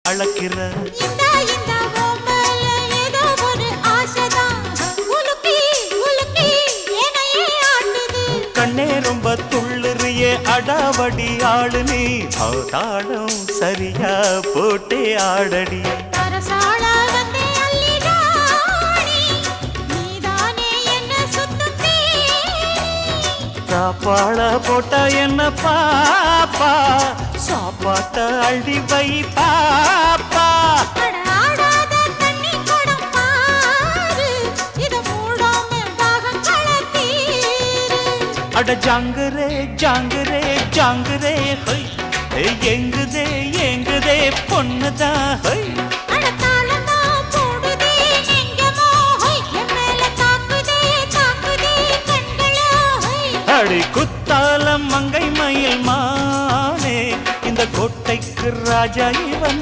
அழக்கிற கண்ணே ரொம்ப துள்ளுறியே அடாவடி ஆளு நீ தாளம் சரியா போட்டே ஆடடி சாப்பாட போட்ட என்ன பாப்பா சாப்பாட்ட அள்ளி வை பாப்பா அட ஜாங்குரே ஜாங்குரே ஜாங்குரே ஹை எங்குதே எங்குதே பொண்ணுதான் ஹை அடி குத்தாலம் மங்கை மயில் மானே இந்த கோட்டைக்கு ராஜா இவன்